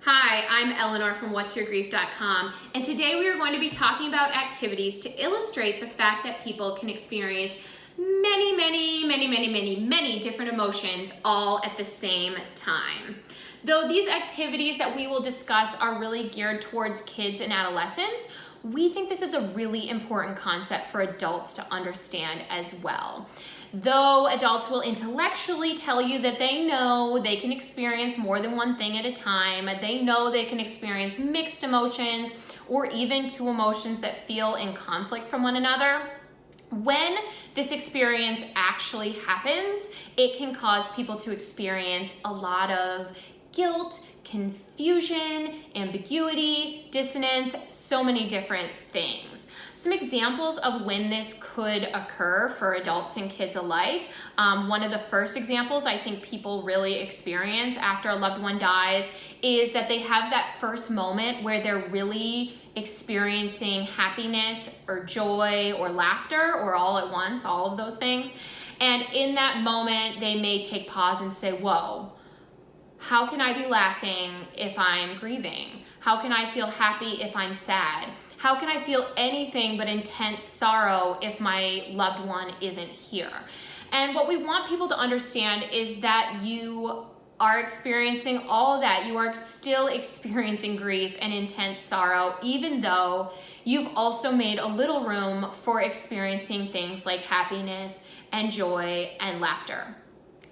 Hi, I'm Eleanor from whatsyourgrief.com, and today we are going to be talking about activities to illustrate the fact that people can experience many different emotions all at the same time. Though these activities that we will discuss are really geared towards kids and adolescents, we think this is a really important concept for adults to understand as well. Though adults will intellectually tell you that they know they can experience more than one thing at a time, they know they can experience mixed emotions or even two emotions that feel in conflict from one another, when this experience actually happens, it can cause people to experience a lot of guilt, confusion, ambiguity, dissonance, so many different things. Some examples of when this could occur for adults and kids alike. One of the first examples I think people really experience after a loved one dies is that they have that first moment where they're really experiencing happiness or joy or laughter or all at once, all of those things. And in that moment, they may take pause and say, whoa, how can I be laughing if I'm grieving? How can I feel happy if I'm sad? How can I feel anything but intense sorrow if my loved one isn't here? And what we want people to understand is that you are experiencing all of that. You are still experiencing grief and intense sorrow, even though you've also made a little room for experiencing things like happiness and joy and laughter.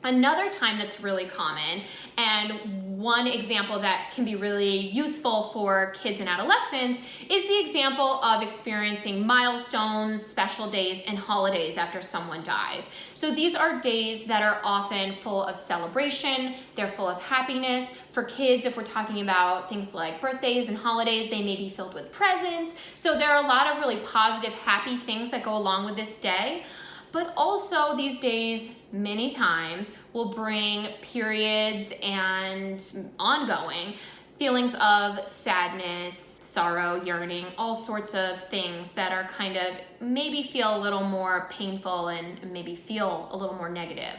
Another time that's really common, and one example that can be really useful for kids and adolescents, is the example of experiencing milestones, special days, and holidays after someone dies. So these are days that are often full of celebration, they're full of happiness. For kids, if we're talking about things like birthdays and holidays, they may be filled with presents. So there are a lot of really positive, happy things that go along with this day. But also these days, many times, will bring periods and ongoing feelings of sadness, sorrow, yearning, all sorts of things that are kind of maybe feel a little more painful and maybe feel a little more negative.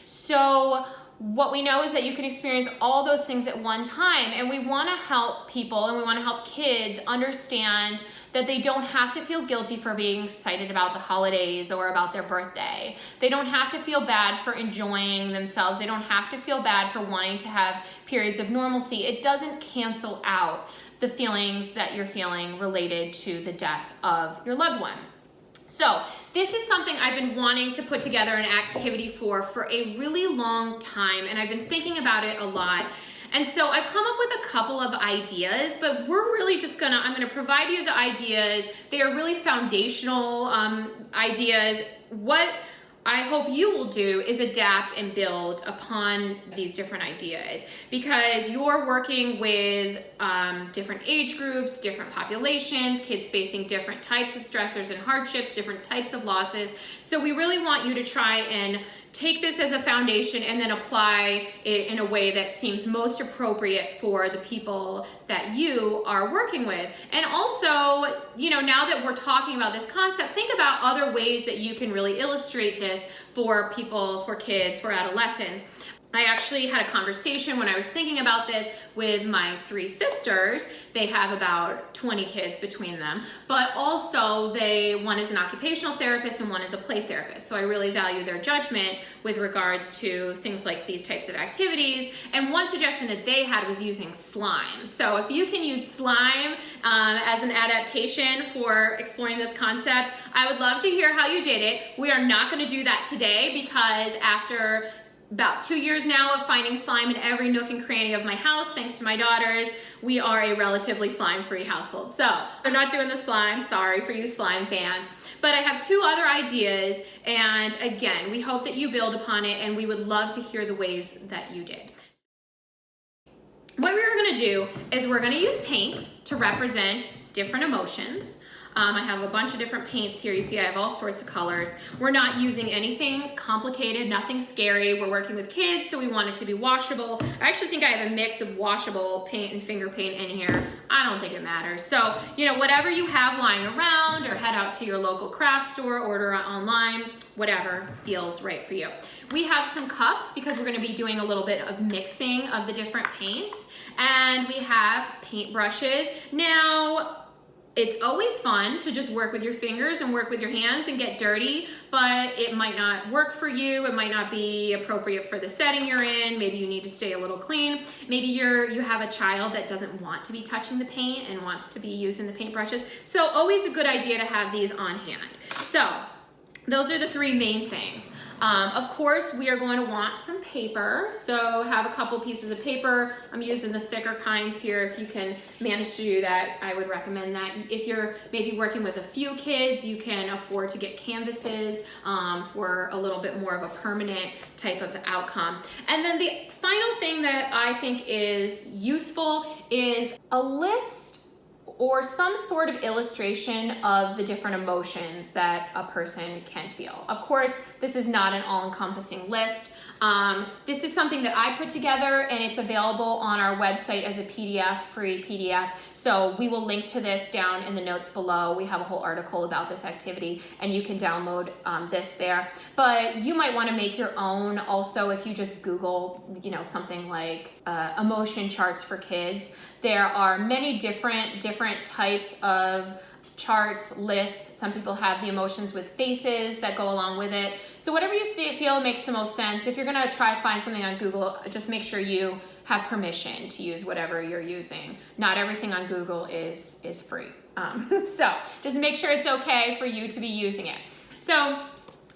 So what we know is that you can experience all those things at one time, and we want to help people and we want to help kids understand that they don't have to feel guilty for being excited about the holidays or about their birthday. They don't have to feel bad for enjoying themselves. They don't have to feel bad for wanting to have periods of normalcy. It doesn't cancel out the feelings that you're feeling related to the death of your loved one. So this is something I've been wanting to put together an activity for a really long time, and I've been thinking about it a lot. And so I've come up with a couple of ideas, but we're really just I'm gonna provide you the ideas. They are really foundational ideas. What I hope you will do is adapt and build upon these different ideas, because you're working with different age groups, different populations, kids facing different types of stressors and hardships, different types of losses. So we really want you to try and take this as a foundation and then apply it in a way that seems most appropriate for the people that you are working with. And also, now that we're talking about this concept, think about other ways that you can really illustrate this for people, for kids, for adolescents. I actually had a conversation when I was thinking about this with my three sisters. They have about 20 kids between them, but also one is an occupational therapist and one is a play therapist. So I really value their judgment with regards to things like these types of activities. And one suggestion that they had was using slime. So if you can use slime as an adaptation for exploring this concept, I would love to hear how you did it. We are not going to do that today because after about 2 years now of finding slime in every nook and cranny of my house, thanks to my daughters, we are a relatively slime-free household. So I'm not doing the slime, sorry for you slime fans. But I have two other ideas, and again, we hope that you build upon it, and we would love to hear the ways that you did. What we're gonna do is we're gonna use paint to represent different emotions. I have a bunch of different paints here. You see I have all sorts of colors. We're not using anything complicated, nothing scary. We're working with kids, so we want it to be washable. I actually think I have a mix of washable paint and finger paint in here. I don't think it matters. So, whatever you have lying around, or head out to your local craft store, order online, whatever feels right for you. We have some cups because we're gonna be doing a little bit of mixing of the different paints. And we have paintbrushes. Now, it's always fun to just work with your fingers and work with your hands and get dirty, but it might not work for you. It might not be appropriate for the setting you're in. Maybe you need to stay a little clean. Maybe you have a child that doesn't want to be touching the paint and wants to be using the paintbrushes. So always a good idea to have these on hand. So those are the three main things. Of course, we are going to want some paper. So have a couple pieces of paper. I'm using the thicker kind here. If you can manage to do that, I would recommend that. If you're maybe working with a few kids, you can afford to get canvases for a little bit more of a permanent type of outcome. And then the final thing that I think is useful is a list or some sort of illustration of the different emotions that a person can feel. Of course, this is not an all-encompassing list. This is something that I put together, and it's available on our website as a PDF, free PDF. So we will link to this down in the notes below. We have a whole article about this activity, and you can download this there. But you might want to make your own also if you just Google, something like emotion charts for kids. There are many different types of charts, lists. Some people have the emotions with faces that go along with it. So whatever you feel makes the most sense. If you're gonna try find something on Google, just make sure you have permission to use whatever you're using. Not everything on Google is free. So just make sure it's okay for you to be using it. So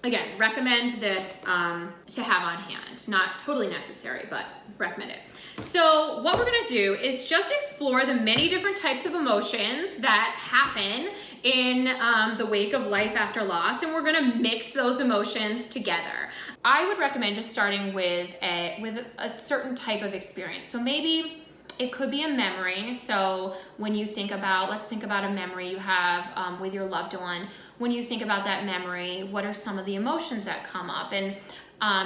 again, recommend this to have on hand. Not totally necessary, but recommend it. So what we're gonna do is just explore the many different types of emotions that happen in the wake of life after loss, and we're gonna mix those emotions together. I would recommend just starting with a certain type of experience. So maybe it could be a memory. So when you think about, let's think about a memory you have with your loved one. When you think about that memory, what are some of the emotions that come up? And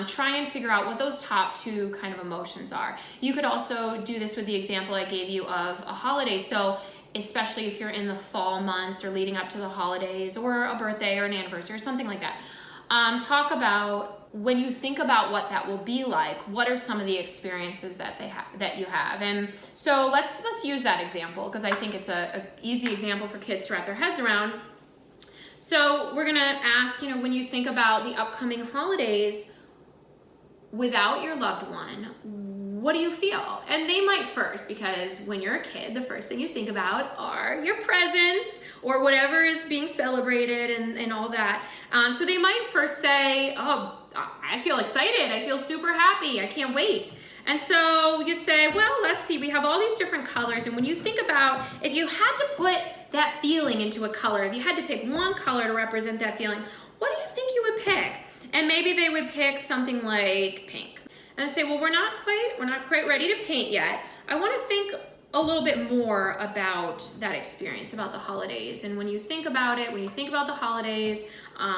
try and figure out what those top two kind of emotions are. You could also do this with the example I gave you of a holiday. So especially if you're in the fall months or leading up to the holidays or a birthday or an anniversary or something like that. Talk about when you think about what that will be like, what are some of the experiences that you have? And so let's use that example because I think it's a easy example for kids to wrap their heads around. So we're gonna ask, when you think about the upcoming holidays without your loved one, what do you feel? And they might first, because when you're a kid, the first thing you think about are your presents or whatever is being celebrated and all that. So they might first say, oh, I feel excited. I feel super happy. I can't wait. And so you say, well, let's see, we have all these different colors. And when you think about, if you had to put that feeling into a color, if you had to pick one color to represent that feeling, what do you think you would pick? And maybe they would pick something like pink. And I say, well, we're not quite ready to paint yet. I want to think a little bit more about that experience, about the holidays. And when you think about it, when you think about the holidays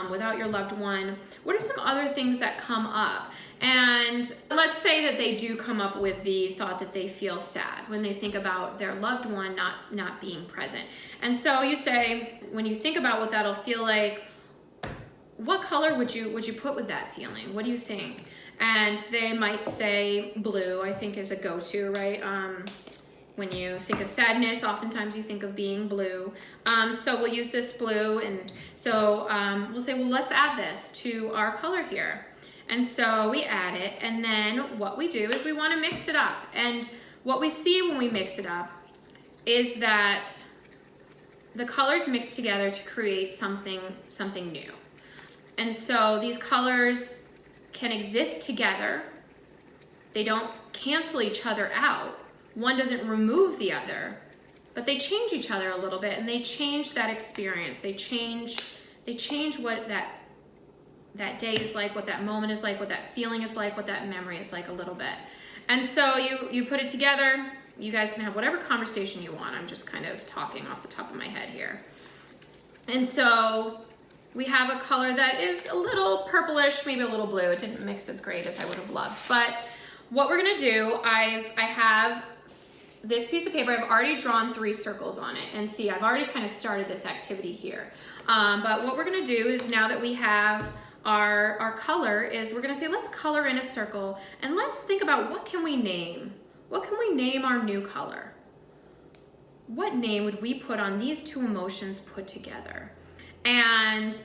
without your loved one, what are some other things that come up? And let's say that they do come up with the thought that they feel sad when they think about their loved one not being present. And so you say, when you think about what that'll feel like, what color would you put with that feeling? What do you think? And they might say blue, I think is a go-to, right? When you think of sadness, oftentimes you think of being blue. So we'll use this blue, and so we'll say, well, let's add this to our color here. And so we add it, and then what we do is we want to mix it up. And what we see when we mix it up is that the colors mix together to create something new. And so these colors can exist together. They don't cancel each other out. One doesn't remove the other, but they change each other a little bit, and they change that experience. They change what that day is like, what that moment is like, what that feeling is like, what that memory is like a little bit. And so you put it together. You guys can have whatever conversation you want. I'm just kind of talking off the top of my head here. And so we have a color that is a little purplish, maybe a little blue. It didn't mix as great as I would have loved. But what we're gonna do, I have this piece of paper. I've already drawn 3 circles on it. And see, I've already kind of started this activity here. But what we're gonna do is, now that we have our color, is we're gonna say, let's color in a circle, and let's think about, what can we name? what can we name our new color? What name would we put on these two emotions put together? And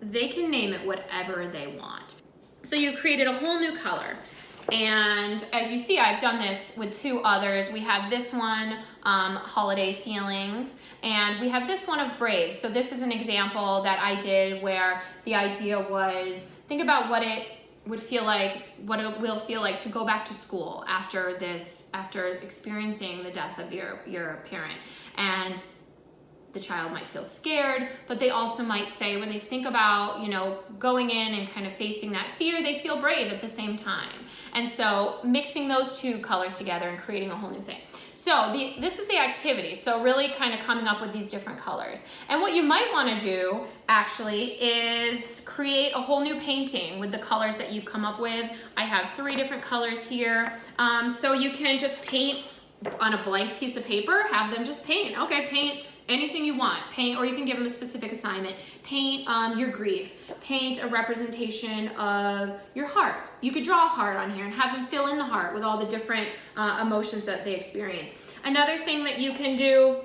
they can name it whatever they want. So you created a whole new color. And as you see, I've done this with two others. We have this one, Holiday Feelings, and we have this one of Brave. So this is an example that I did where the idea was, think about what it would feel like, what it will feel like to go back to school after experiencing the death of your parent. And the child might feel scared, but they also might say, when they think about, going in and kind of facing that fear, they feel brave at the same time. And so mixing those two colors together and creating a whole new thing. So this is the activity. So really kind of coming up with these different colors. And what you might want to do actually is create a whole new painting with the colors that you've come up with. I have 3 different colors here. So you can just paint on a blank piece of paper, have them just paint. Okay, paint anything you want. Paint, or you can give them a specific assignment. Paint your grief. Paint a representation of your heart. You could draw a heart on here and have them fill in the heart with all the different emotions that they experience. Another thing that you can do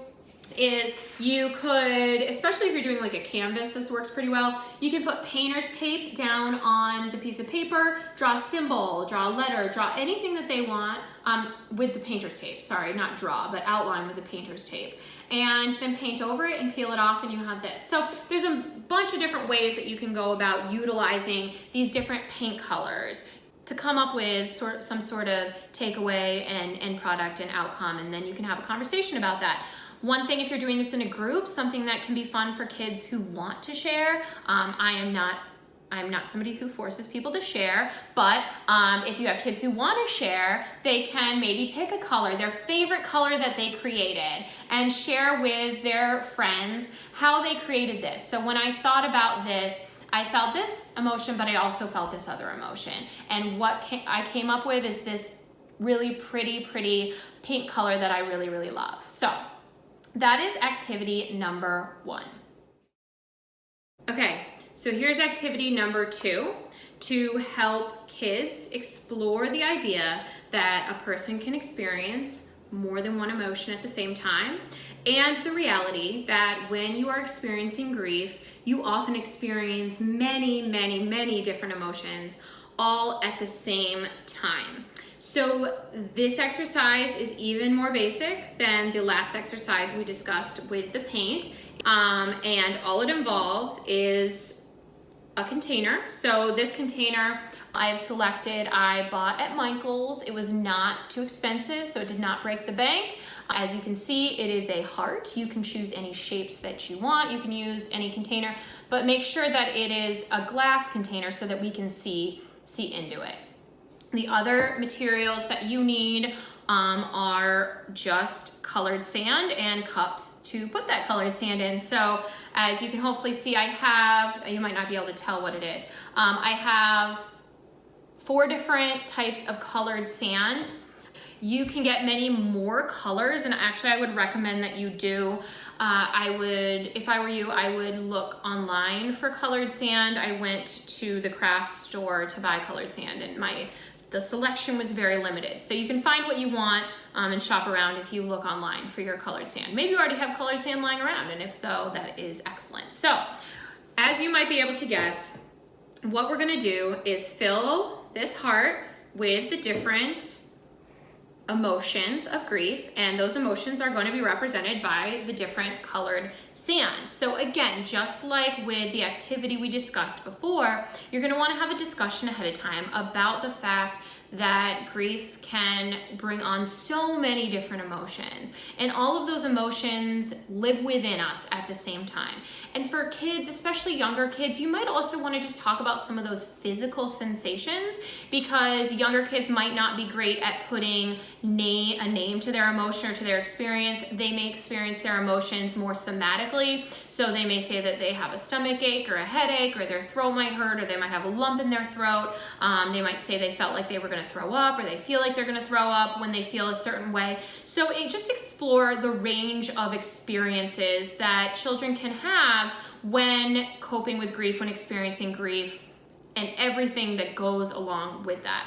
is you could, especially if you're doing like a canvas, this works pretty well, you can put painter's tape down on the piece of paper, draw a symbol, draw a letter, draw anything that they want with the painter's tape. Sorry, not draw, but outline with the painter's tape. And then paint over it and peel it off and you have this. So there's a bunch of different ways that you can go about utilizing these different paint colors to come up with some sort of takeaway and end product and outcome, and then you can have a conversation about that. One thing, if you're doing this in a group, something that can be fun for kids who want to share, I'm not somebody who forces people to share, but if you have kids who want to share, they can maybe pick a color, their favorite color that they created, and share with their friends how they created this. So when I thought about this, I felt this emotion, but I also felt this other emotion. And what I came up with is this really pretty pink color that I really, really love. So that is activity number 1. Okay. So here's activity number 2, to help kids explore the idea that a person can experience more than one emotion at the same time, and the reality that when you are experiencing grief, you often experience many different emotions all at the same time. So this exercise is even more basic than the last exercise we discussed with the paint, and all it involves is a container. So this container I have selected, I bought at Michael's. It was not too expensive, so it did not break the bank. As you can see, it is a heart. You can choose any shapes that you want. You can use any container, but make sure that it is a glass container so that we can see into it. The other materials that you need are just colored sand and cups to put that colored sand in. So as you can hopefully see, I have, you might not be able to tell what it is. I have 4 different types of colored sand. You can get many more colors, and actually I would recommend that you do. If I were you, I would look online for colored sand. I went to the craft store to buy colored sand, and the selection was very limited. So you can find what you want and shop around if you look online for your colored sand. Maybe you already have colored sand lying around, and if so, that is excellent. So as you might be able to guess, what we're gonna do is fill this heart with the different emotions of grief, and those emotions are going to be represented by the different colored sand. So again, just like with the activity we discussed before, you're going to want to have a discussion ahead of time about the fact that grief can bring on so many different emotions, and all of those emotions live within us at the same time. And for kids, especially younger kids, you might also want to just talk about some of those physical sensations, because younger kids might not be great at putting a name to their emotion or to their experience. They may experience their emotions more somatically, so they may say that they have a stomach ache or a headache, or their throat might hurt, or they might have a lump in their throat. They might say they felt like they were going to throw up, or they feel like they're going to throw up when they feel a certain way. So just explore the range of experiences that children can have when coping with grief, when experiencing grief, and everything that goes along with that.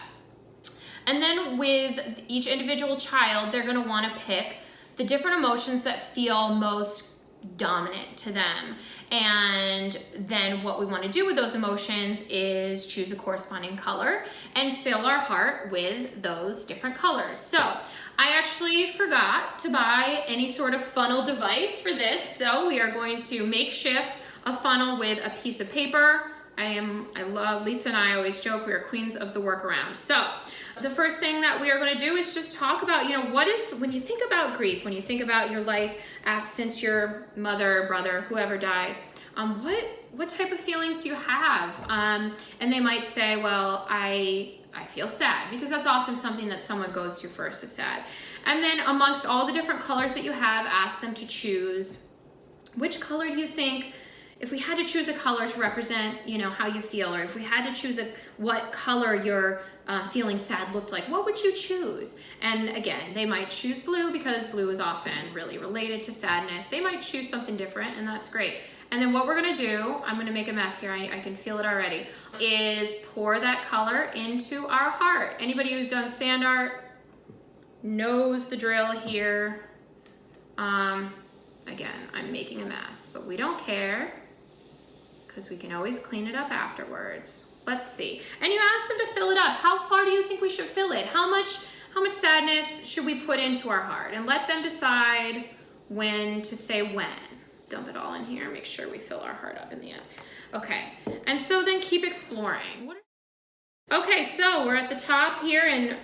And then with each individual child, they're gonna wanna pick the different emotions that feel most dominant to them. And then what we want to do with those emotions is choose a corresponding color and fill our heart with those different colors. So I actually forgot to buy any sort of funnel device for this, so we are going to makeshift a funnel with a piece of paper. Lisa and I always joke we are queens of the workaround. So the first thing that we are going to do is just talk about, when you think about grief, when you think about your life since your mother, brother, whoever died, what type of feelings do you have? And they might say, well, I feel sad, because that's often something that someone goes to first, is sad. And then amongst all the different colors that you have, ask them to choose which color do you think. If we had to choose a color to represent, how you feel, or if we had to choose what color your feeling sad looked like, what would you choose? And again, they might choose blue because blue is often really related to sadness. They might choose something different, and that's great. And then what we're gonna do, I'm gonna make a mess here, I can feel it already, is pour that color into our heart. Anybody who's done sand art knows the drill here. Again, I'm making a mess, but we don't care, because we can always clean it up afterwards. Let's see. And you ask them to fill it up. How far do you think we should fill it? How much sadness should we put into our heart? And let them decide when to say when. Dump it all in here, make sure we fill our heart up in the end. Okay, and so then keep exploring. Okay, so we're at the top here, and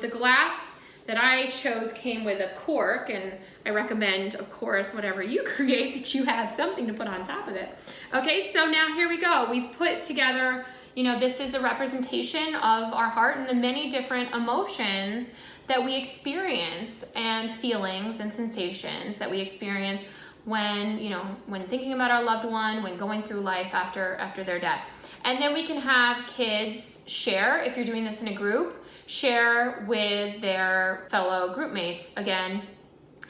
the glass that I chose came with a cork, and I recommend, of course, whatever you create, that you have something to put on top of it. Okay, so now here we go. We've put together, this is a representation of our heart and the many different emotions that we experience, and feelings and sensations that we experience when thinking about our loved one, when going through life after their death. And then we can have kids share, if you're doing this in a group, share with their fellow group mates. Again,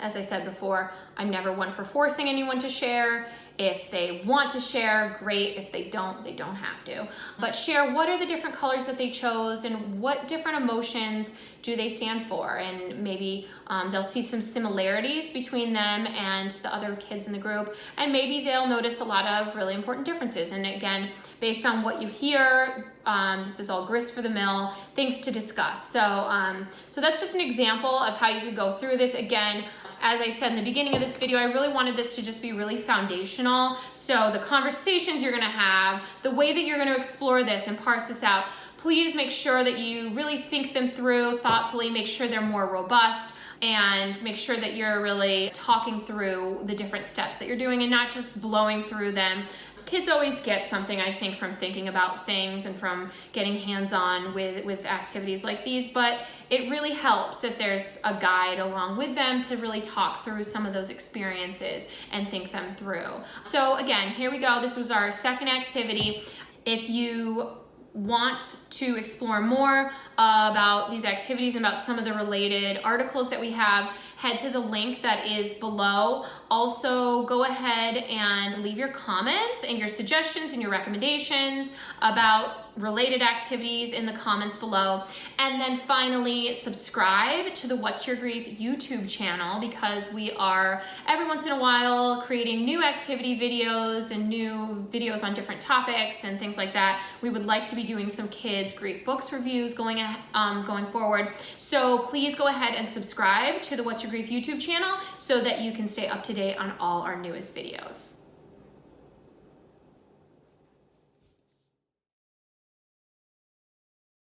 as I said before, I'm never one for forcing anyone to share. If they want to share, great. If they don't have to. But share what are the different colors that they chose, and what different emotions do they stand for. And maybe they'll see some similarities between them and the other kids in the group. And maybe they'll notice a lot of really important differences. And again, based on what you hear, this is all grist for the mill, things to discuss. So that's just an example of how you could go through this. Again, as I said in the beginning of this video, I really wanted this to just be really foundational. So the conversations you're gonna have, the way that you're gonna explore this and parse this out, please make sure that you really think them through thoughtfully, make sure they're more robust, and make sure that you're really talking through the different steps that you're doing and not just blowing through them. Kids always get something, I think, from thinking about things and from getting hands-on with activities like these, but it really helps if there's a guide along with them to really talk through some of those experiences and think them through. So again, here we go. This was our second activity. If you want to explore more about these activities and about some of the related articles that we have, head to the link that is below. Also, go ahead and leave your comments and your suggestions and your recommendations about related activities in the comments below. And then finally, subscribe to the What's Your Grief YouTube channel, because we are every once in a while creating new activity videos and new videos on different topics and things like that. We would like to be doing some kids grief books reviews going forward. So please go ahead and subscribe to the What's Your Grief YouTube channel so that you can stay up to date on all our newest videos.